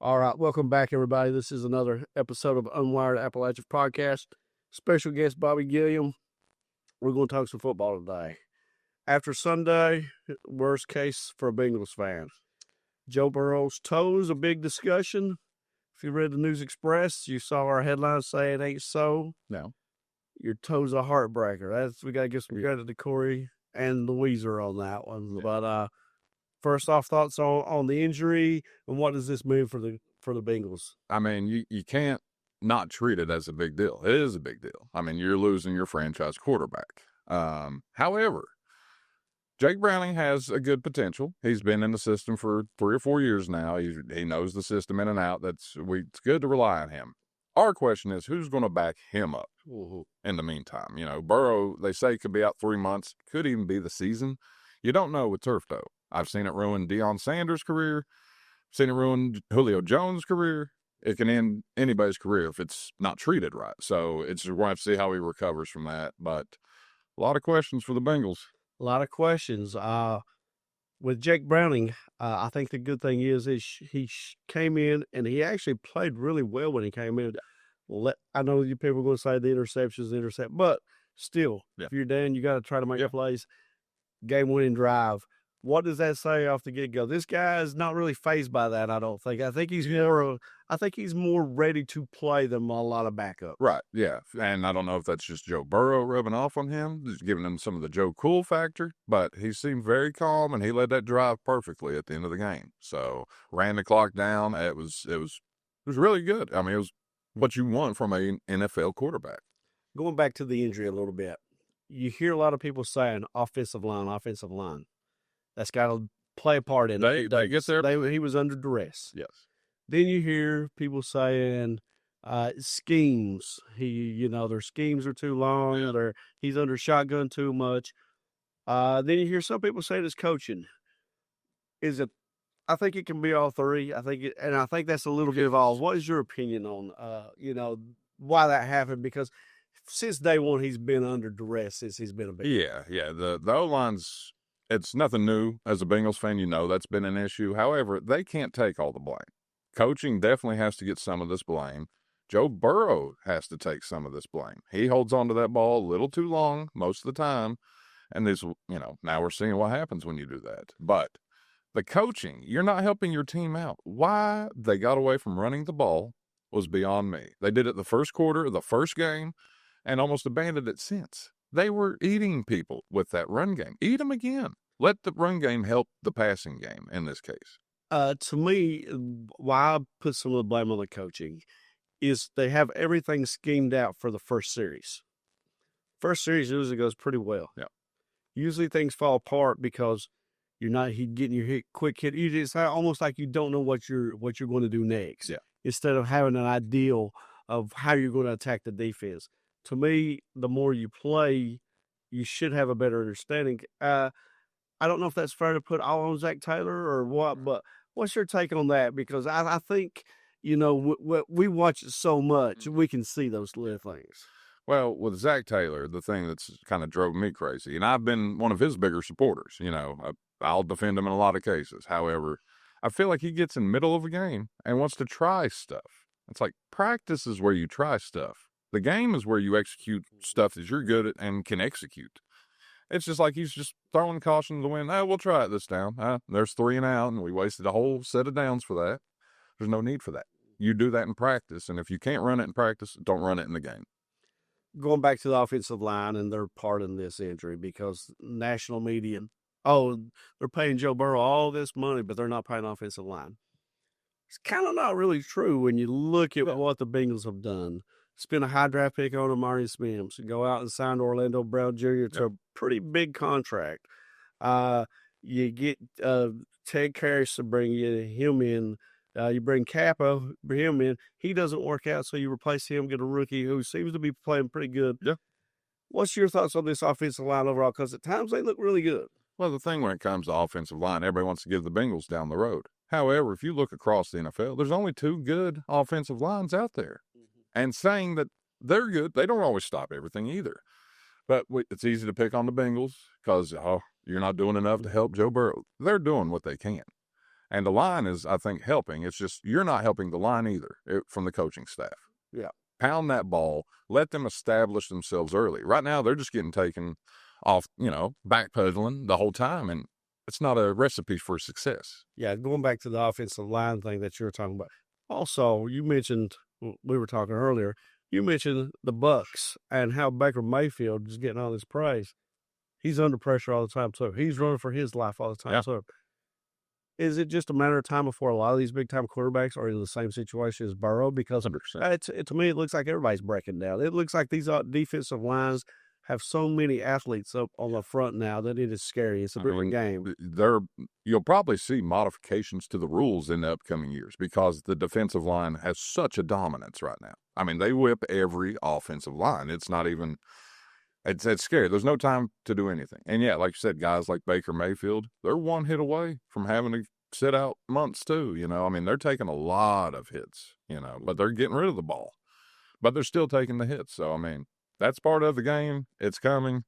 All right, welcome back, everybody. This is another episode of Unwired Appalachia Podcast. Special guest Bobby Gilliam. We're going to talk some football today. After Sunday, worst case for a Bengals fan. Joe Burrow's toes, a big discussion. If you read the News Express, you saw our headline say it ain't so. No. Your toe's a heartbreaker. We got to give some credit to Corey and Louisa on that one. Yeah. But first off, thoughts on the injury and what does this mean for the Bengals? I mean, you can't not treat it as a big deal. It is a big deal. I mean, you're losing your franchise quarterback. However, Jake Browning has a good potential. He's been in the system for 3 or 4 years now. He knows the system in and out. It's good to rely on him. Our question is, who's going to back him up in the meantime? You know, Burrow, they say, could be out 3 months. Could even be the season. You don't know with turf toe. I've seen it ruin Deion Sanders' career. Seen it ruin Julio Jones' career. It can end anybody's career if it's not treated right. So we'll have to see how he recovers from that. But a lot of questions for the Bengals. A lot of questions. With Jake Browning, I think the good thing is he came in and he actually played really well when he came in. I know you people are going to say the interceptions, but still, if you're down, you got to try to make plays. Game-winning drive. What does that say off the get-go? This guy is not really fazed by that, I don't think. I think he's more ready to play than a lot of backup. Right, yeah. And I don't know if that's just Joe Burrow rubbing off on him, just giving him some of the Joe Cool factor, but he seemed very calm, and he led that drive perfectly at the end of the game. So, ran the clock down. It was really good. I mean, it was what you want from an NFL quarterback. Going back to the injury a little bit, you hear a lot of people saying offensive line. That's got to play a part in it. They get there. He was under duress. Yes. Then you hear people saying schemes. Their schemes are too long. Yeah. He's under shotgun too much. Then you hear some people say it's coaching. I think it can be all three. I think that's a little bit of all. What is your opinion on why that happened? Because since day one, he's been under duress since he's been a Bengal. Yeah. The O-line's, it's nothing new. As a Bengals fan, you know that's been an issue. However, they can't take all the blame. Coaching definitely has to get some of this blame. Joe Burrow has to take some of this blame. He holds on to that ball a little too long most of the time. And now we're seeing what happens when you do that. But the coaching, you're not helping your team out. Why they got away from running the ball was beyond me. They did it the first quarter of the first game and almost abandoned it since. They were eating people with that run game. Eat them again. Let the run game help the passing game in this case. To me, why I put some of the blame on the coaching is they have everything schemed out for the first series. First series usually goes pretty well. Yeah. Usually things fall apart because you're not getting your quick hit. It's almost like you don't know what you're going to do next. Yeah. Instead of having an ideal of how you're going to attack the defense. To me, the more you play, you should have a better understanding. I don't know if that's fair to put all on Zach Taylor or what, but what's your take on that? Because I think, we watch it so much, we can see those little things. Well, with Zach Taylor, the thing that's kind of drove me crazy, and I've been one of his bigger supporters, I'll defend him in a lot of cases. However, I feel like he gets in the middle of a game and wants to try stuff. It's like practice is where you try stuff. The game is where you execute stuff that you're good at and can execute. It's just like he's just throwing caution to the wind. We'll try it this down. There's 3 and out, and we wasted a whole set of downs for that. There's no need for that. You do that in practice, and if you can't run it in practice, don't run it in the game. Going back to the offensive line and their part in this injury, because national media, they're paying Joe Burrow all this money, but they're not paying offensive line. It's kind of not really true when you look at what the Bengals have done. Spend a high draft pick on Amari Smith. Go out and sign Orlando Brown Jr. to a pretty big contract. You get Ted Karras to bring him in. You bring Kappa, bring him in. He doesn't work out, so you replace him, get a rookie who seems to be playing pretty good. Yeah. What's your thoughts on this offensive line overall? Because at times they look really good. Well, the thing when it comes to offensive line, everybody wants to give the Bengals down the road. However, if you look across the NFL, there's only 2 good offensive lines out there. And saying that they're good, they don't always stop everything either. But it's easy to pick on the Bengals because you're not doing enough to help Joe Burrow. They're doing what they can. And the line is, I think, helping. It's just you're not helping the line either from the coaching staff. Yeah. Pound that ball. Let them establish themselves early. Right now, they're just getting taken off, backpedaling the whole time, and it's not a recipe for success. Yeah, going back to the offensive line thing that you were talking about. Also, you mentioned, we were talking earlier, you mentioned the Bucks and how Baker Mayfield is getting all this praise. He's under pressure all the time, too. He's running for his life all the time, too. Is it just a matter of time before a lot of these big-time quarterbacks are in the same situation as Burrow? Because to me, it looks like everybody's breaking down. It looks like these defensive lines have so many athletes up on the front now that it is scary. It's a different game. You'll probably see modifications to the rules in the upcoming years because the defensive line has such a dominance right now. I mean, they whip every offensive line. It's not even – it's scary. There's no time to do anything. And, yeah, like you said, guys like Baker Mayfield, they're one hit away from having to sit out months too, I mean, they're taking a lot of hits, but they're getting rid of the ball. But they're still taking the hits. So, I mean, that's part of the game. It's coming.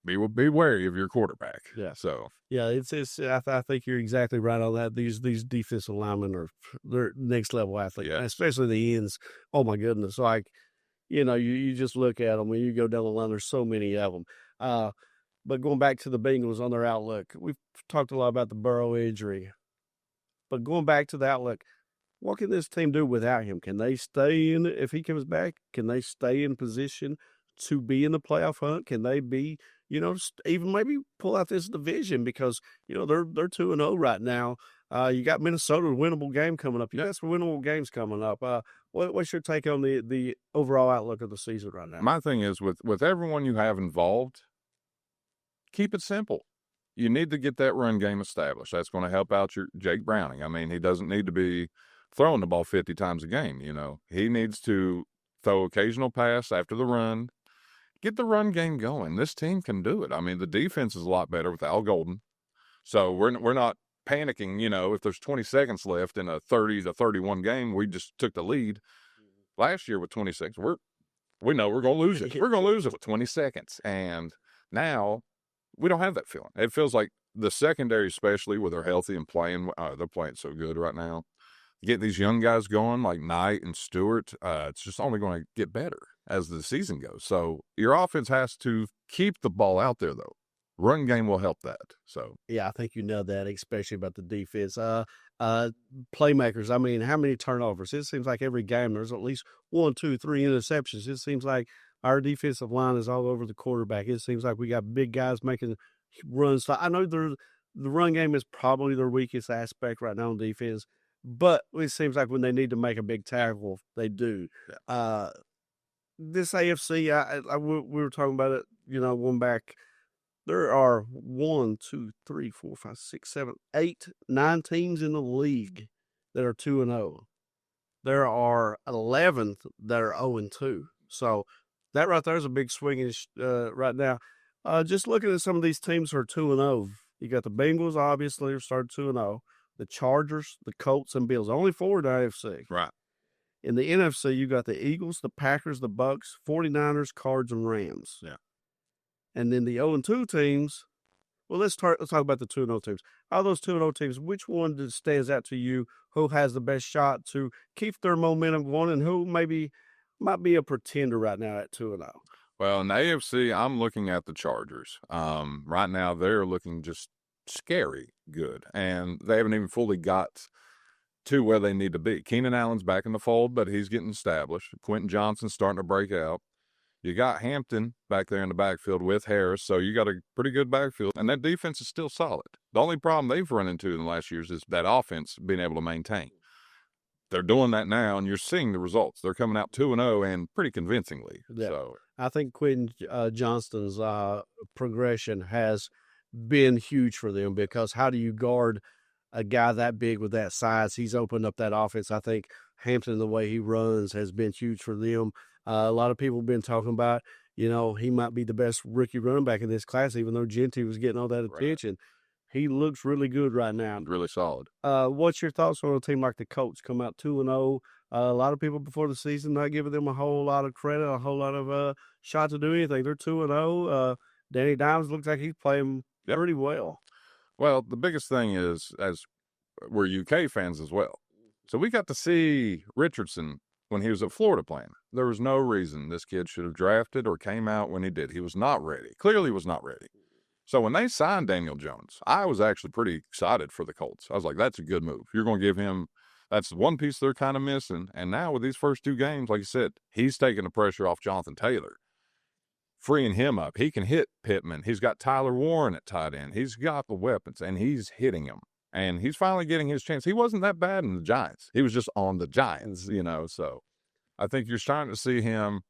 Be wary of your quarterback. Yeah. So yeah, I think you're exactly right on that. These defensive linemen they're next level athletes, especially the ends. Oh my goodness! Like, you just look at them when you go down the line. There's so many of them. But going back to the Bengals on their outlook, we've talked a lot about the Burrow injury. But going back to the outlook, what can this team do without him? Can they stay in, if he comes back, can they stay in position to be in the playoff hunt? Can they be, even maybe pull out this division because, they're 2-0 right now. You got Minnesota, a winnable game coming up. You got some winnable games coming up. What's your take on the overall outlook of the season right now? My thing is with everyone you have involved, keep it simple. You need to get that run game established. That's going to help out your Jake Browning. I mean, he doesn't need to be throwing the ball 50 times a game, He needs to throw occasional pass after the run. Get the run game going. This team can do it. I mean, the defense is a lot better with Al Golden. So we're not panicking, if there's 20 seconds left in a 30-31 game, we just took the lead. Last year with 20 seconds, we know we're going to lose it. We're going to lose it with 20 seconds. And now we don't have that feeling. It feels like the secondary, especially where they're healthy and playing, they're playing so good right now. Get these young guys going like Knight and Stewart, it's just only going to get better as the season goes. So your offense has to keep the ball out there, though. Run game will help that. So yeah, I think you know that, especially about the defense. Playmakers, I mean, how many turnovers? It seems like every game there's at least 1, 2, 3 interceptions. It seems like our defensive line is all over the quarterback. It seems like we got big guys making runs. I know the run game is probably their weakest aspect right now on defense, but it seems like when they need to make a big tackle, they do. Yeah. This AFC, we were talking about it, going back. There are 1, 2, 3, 4, 5, 6, 7, 8, 9 teams in the league that are 2-0. There are 11 that are 0-2. So that right there is a big swing right now. Just looking at some of these teams who are 2-0. You got the Bengals, obviously, who started 2-0. The Chargers, the Colts, and Bills. Only 4 in the AFC. Right. In the NFC, you got the Eagles, the Packers, the Bucks, 49ers, Cards, and Rams. Yeah. And then the 0-2 teams, well, let's talk about the 2-0 teams. Out of those 2-0 teams, which one stands out to you? Who has the best shot to keep their momentum going, and who might be a pretender right now at 2-0? Well, in the AFC, I'm looking at the Chargers. Right now, they're looking just scary good, and they haven't even fully got to where they need to be. Keenan Allen's back in the fold, but he's getting established. Quentin Johnson's starting to break out. You got Hampton back there in the backfield with Harris, so you got a pretty good backfield, and that defense is still solid. The only problem they've run into in the last years is that offense being able to maintain. They're doing that now, and you're seeing the results. They're coming out 2-0 and pretty convincingly. Yeah. So I think Quentin Johnston's progression has been huge for them, because how do you guard a guy that big with that size? He's opened up that offense. I think Hampton, the way he runs, has been huge for them. A lot of people have been talking about, he might be the best rookie running back in this class, even though Genty was getting all that attention. Right. He looks really good right now. Really solid. What's your thoughts on a team like the Colts come out 2-0? A lot of people before the season not giving them a whole lot of credit, a whole lot of shot to do anything. They're 2-0. Danny Dimes looks like he's playing pretty well. Well, the biggest thing is, as we're UK fans as well. So we got to see Richardson when he was at Florida playing. There was no reason this kid should have drafted or came out when he did. He was not ready. Clearly was not ready. So when they signed Daniel Jones, I was actually pretty excited for the Colts. I was like, that's a good move. You're going to give him, that's one piece they're kind of missing. And now with these first 2 games, like you said, he's taking the pressure off Jonathan Taylor, freeing him up. He can hit Pittman. He's got Tyler Warren at tight end. He's got the weapons, and he's hitting him. And he's finally getting his chance. He wasn't that bad in the Giants. He was just on the Giants, So I think you're starting to see him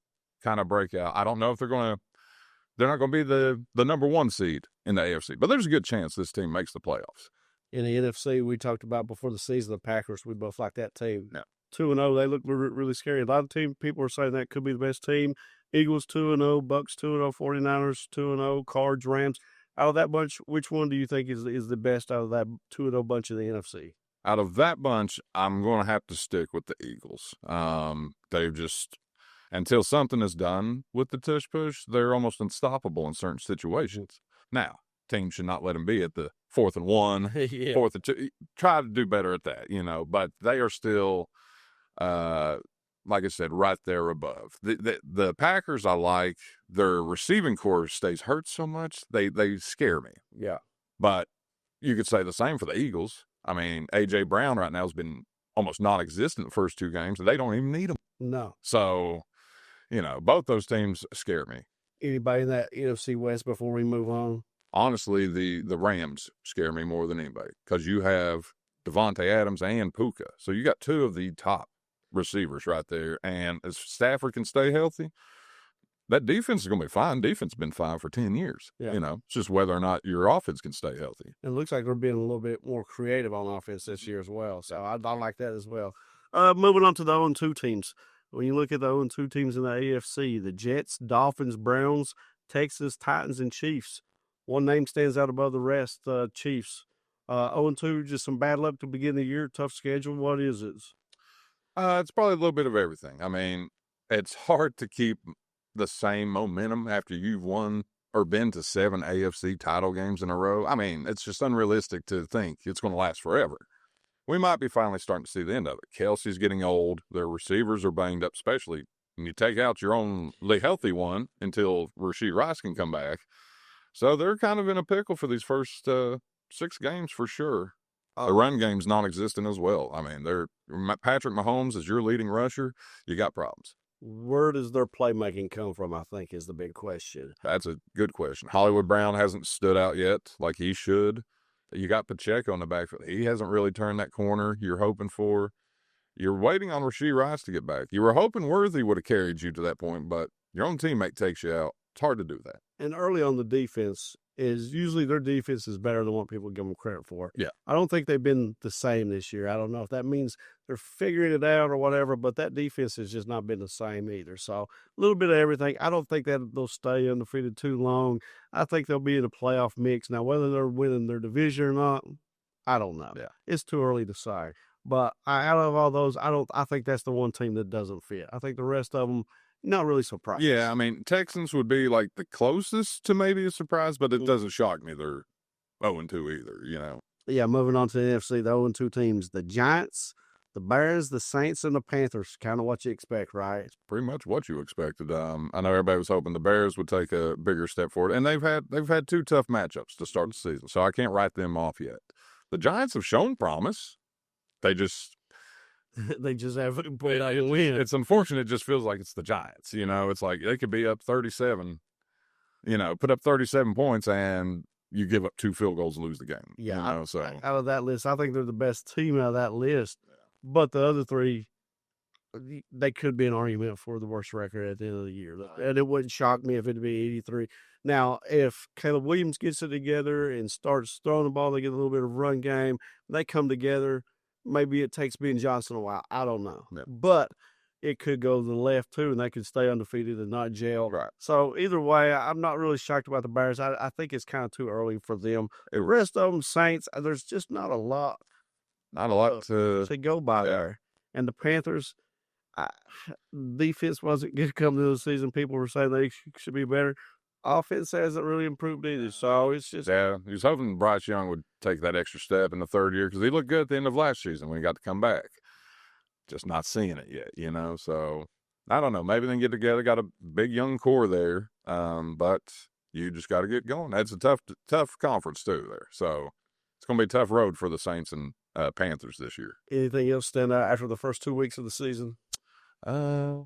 kind of break out. I don't know if they're not going to be the number 1 seed in the AFC, but there's a good chance this team makes the playoffs. In the NFC, we talked about before the season, the Packers, we both like that team. Yeah. 2-0, they look really scary. A lot of people are saying that could be the best team. Eagles 2-0, Bucks 2-0, 49ers 2-0, Cards, Rams. Out of that bunch, which one do you think is the best out of that 2-0 bunch of the NFC? Out of that bunch, I'm going to have to stick with the Eagles. They've just, until something is done with the tush push, they're almost unstoppable in certain situations. Now, teams should not let them be at the 4th and 1, Yeah. 4th and 2. Try to do better at that, but they are still, like I said, right there above. The Packers, I like. Their receiving core stays hurt so much, they scare me. Yeah. But you could say the same for the Eagles. I mean, A.J. Brown right now has been almost non-existent the first 2 games, and they don't even need him. No. So, both those teams scare me. Anybody in that NFC West before we move on? Honestly, the Rams scare me more than anybody because you have Devontae Adams and Puka. So you got 2 of the top receivers right there. And if Stafford can stay healthy, that defense is going to be fine. Defense has been fine for 10 years. Yeah. It's just whether or not your offense can stay healthy. It looks like they're being a little bit more creative on offense this year as well. So I like that as well. Moving on to the 0-2 teams. When you look at the 0-2 teams in the AFC, the Jets, Dolphins, Browns, Texas, Titans, and Chiefs. One name stands out above the rest, Chiefs. 0-2, just some bad luck to begin the year, tough schedule. What is it? It's probably a little bit of everything. I mean, it's hard to keep the same momentum after you've won or been to 7 AFC title games in a row. I mean, it's just unrealistic to think it's going to last forever. We might be finally starting to see the end of it. Kelsey's getting old. Their receivers are banged up, especially when you take out your only healthy one until Rashee Rice can come back. So they're kind of in a pickle for these first 6 games for sure. The run game's non-existent as well. I mean, Patrick Mahomes is your leading rusher. You got problems. Where does their playmaking come from, I think, is the big question. That's a good question. Hollywood Brown hasn't stood out yet like he should. You got Pacheco on the backfield. He hasn't really turned that corner you're hoping for. You're waiting on Rashee Rice to get back. You were hoping Worthy would have carried you to that point, but your own teammate takes you out. It's hard to do that. And early on the defense is usually their defense is better than what people give them credit for. Yeah. I don't think they've been the same this year. I don't know if that means they're figuring it out or whatever, but that defense has just not been the same either. So a little bit of everything. I don't think that they'll stay undefeated too long. I think they'll be in a playoff mix. Now, whether they're winning their division or not, I don't know. Yeah. It's too early to say. But out of all those, I think that's the one team that doesn't fit. I think the rest of them, not really surprised. Yeah, I mean, Texans would be like the closest to maybe a surprise, but it doesn't shock me they're 0-2 either, Yeah, moving on to the NFC, the 0-2 teams, the Giants, the Bears, the Saints, and the Panthers. Kind of what you expect, right? It's pretty much what you expected. I know everybody was hoping the Bears would take a bigger step forward, and they've had 2 tough matchups to start the season, so I can't write them off yet. The Giants have shown promise. They just haven't played out and win. It's unfortunate. It just feels like it's the Giants. It's like they could be up 37, put up 37 points, and you give up 2 field goals and lose the game. Yeah. So out of that list, I think they're the best team out of that list. Yeah. But the other 3, they could be an argument for the worst record at the end of the year. And it wouldn't shock me if it'd be 83. Now, if Caleb Williams gets it together and starts throwing the ball, they get a little bit of run game, they come together. Maybe it takes Ben Johnson a while. I don't know. Yep. But it could go to the left, too, and they could stay undefeated and not jail. Right. So, either way, I'm not really shocked about the Bears. I think it's kind of too early for them. The rest of them, Saints, there's just not a lot. Not a lot to go by there. And the Panthers, defense wasn't good coming into the season. People were saying they should be better. offense hasn't really improved either. So it's just he was hoping Bryce Young would take that extra step in the third year because he looked good at the end of last season when he got to come back. Just not seeing it yet, So I don't know. Maybe they can get together. Got a big young core there, but you just got to get going. That's a tough conference too there. So it's going to be a tough road for the Saints and Panthers this year. Anything else stand out after the first 2 weeks of the season? I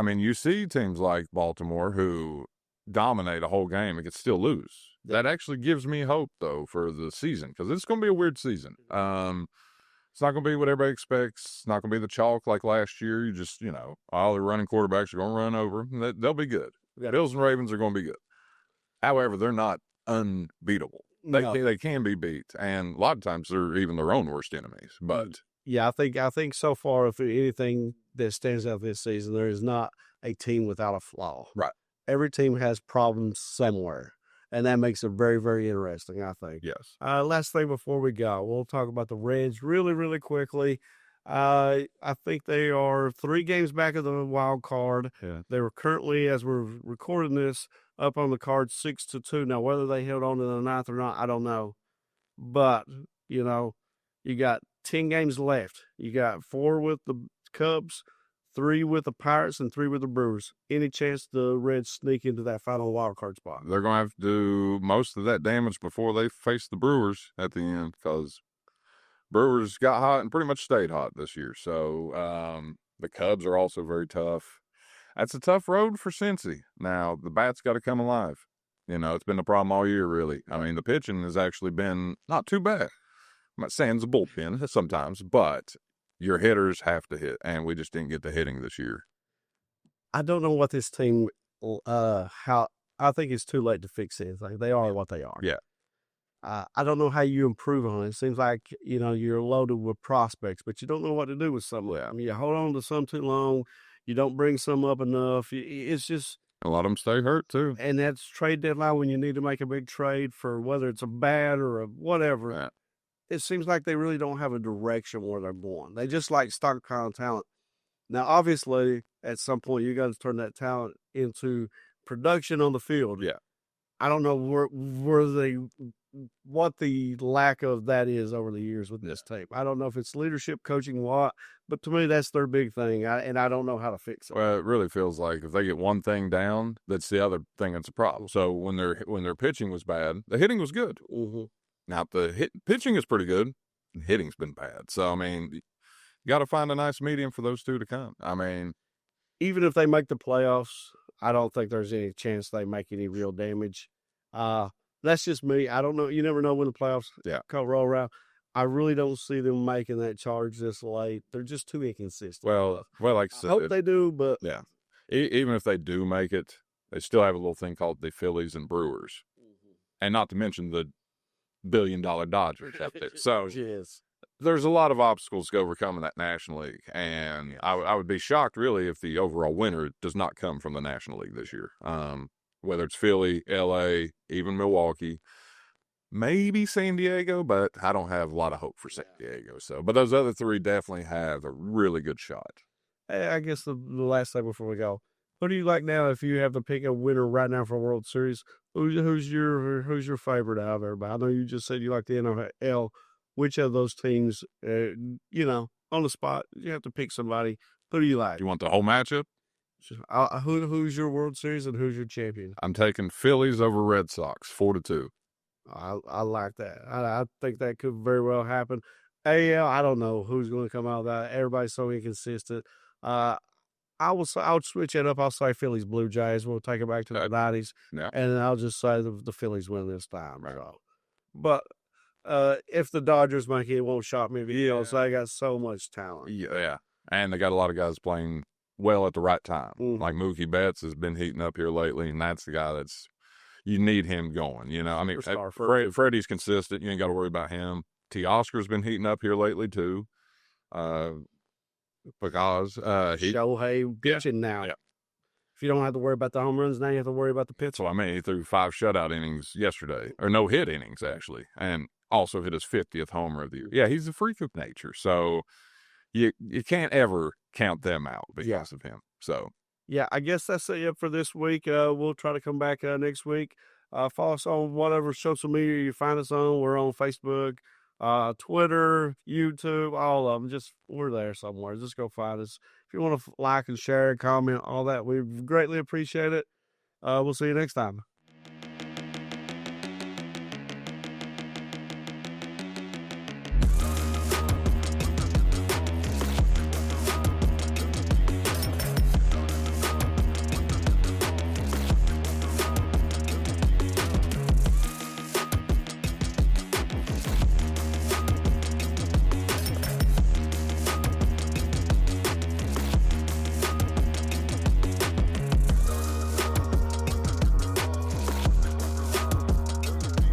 mean, you see teams like Baltimore who dominate a whole game and can still lose. That actually gives me hope, though, for the season because it's going to be a weird season. It's not going to be what everybody expects. It's not going to be the chalk like last year. You just, all the running quarterbacks are going to run over. They'll be good. Bills and Ravens are going to be good. However, they're not unbeatable. They can be beat, and a lot of times they're even their own worst enemies. But yeah, I think so far, if anything that stands out this season, there is not a team without a flaw. Right. Every team has problems somewhere, and that makes it very, very interesting, I think. Yes. Last thing before we go, we'll talk about the Reds really, really quickly. I think they are 3 games back of the wild card. Yeah. They were currently, as we're recording this, up on the card 6-2. Now, whether they held on to the 9th or not, I don't know. But, you got 10 games left. You got 4 with the Cubs, 3 with the Pirates, and 3 with the Brewers. Any chance the Reds sneak into that final wild card spot? They're going to have to do most of that damage before they face the Brewers at the end because Brewers got hot and pretty much stayed hot this year. So the Cubs are also very tough. That's a tough road for Cincy. Now, the bat's got to come alive. It's been a problem all year, really. I mean, the pitching has actually been not too bad. I'm not saying it's a bullpen sometimes, but your hitters have to hit, and we just didn't get the hitting this year. I don't know what this team, how I think it's too late to fix it. Like they are what they are. Yeah. I don't know how you improve on it. It seems like, you're loaded with prospects, but you don't know what to do with some of them. I mean, you hold on to some too long. You don't bring some up enough. It's just. A lot of them stay hurt, too. And that's trade deadline when you need to make a big trade for whether it's a bat or a whatever. Yeah. It seems like they really don't have a direction where they're going. They just like stockpile talent. Now, obviously, at some point, you got to turn that talent into production on the field. Yeah. I don't know what the lack of that is over the years with this team. I don't know if it's leadership, coaching, but to me, that's their big thing, and I don't know how to fix it. Well, it really feels like if they get one thing down, that's the other thing that's a problem. So when their pitching was bad, the hitting was good. Mm-hmm. Now, pitching is pretty good. The hitting's been bad. So, I mean, you got to find a nice medium for those two to come. I mean, even if they make the playoffs, I don't think there's any chance they make any real damage. That's just me. I don't know. You never know when the playoffs roll around. I really don't see them making that charge this late. They're just too inconsistent. Well, like I said, I hope they do, but yeah. Even if they do make it, they still have a little thing called the Phillies and Brewers, and not to mention the $1 billion Dodgers out there. So yes. There's a lot of obstacles to overcome in that National League, and I would be shocked really if the overall winner does not come from the National League this year. Whether it's Philly, LA, even Milwaukee, maybe San Diego, but I don't have a lot of hope for San Diego. But those other 3 definitely have a really good shot. Hey, I guess the last thing before we go, who do you like now if you have to pick a winner right now for a World Series? Who's your favorite out of everybody? I know you just said you like the NFL. Which of those teams, on the spot, you have to pick somebody. Who do you like? You want the whole matchup? Who's your World Series and who's your champion? I'm taking Phillies over Red Sox, 4-2. I like that. I think that could very well happen. AL, I don't know who's going to come out of that. Everybody's so inconsistent. I'll switch it up. I'll say Phillies Blue Jays. We'll take it back to the 90s. Yeah. And I'll just say the Phillies win this time. Right. So. But if the Dodgers make it won't shock me because they got so much talent. Yeah. And they got a lot of guys playing well at the right time. Mm-hmm. Like Mookie Betts has been heating up here lately, and that's the guy you need him going. I mean, Freddie's consistent. You ain't got to worry about him. Teoscar's been heating up here lately, too. Because Shohei pitching now. Yeah. If you don't have to worry about the home runs, now you have to worry about the pitch. So, I mean, he threw 5 shutout innings yesterday, or no-hit innings, actually, and also hit his 50th homer of the year. Yeah, he's a freak of nature, so you can't ever count them out because of him. So Yeah, I guess that's it for this week. We'll try to come back next week. Follow us on whatever social media you find us on. We're on Facebook, Twitter, YouTube, all of them. We're there somewhere. Just go find us. If you want to like and share and comment, all that, we greatly appreciate it. We'll see you next time.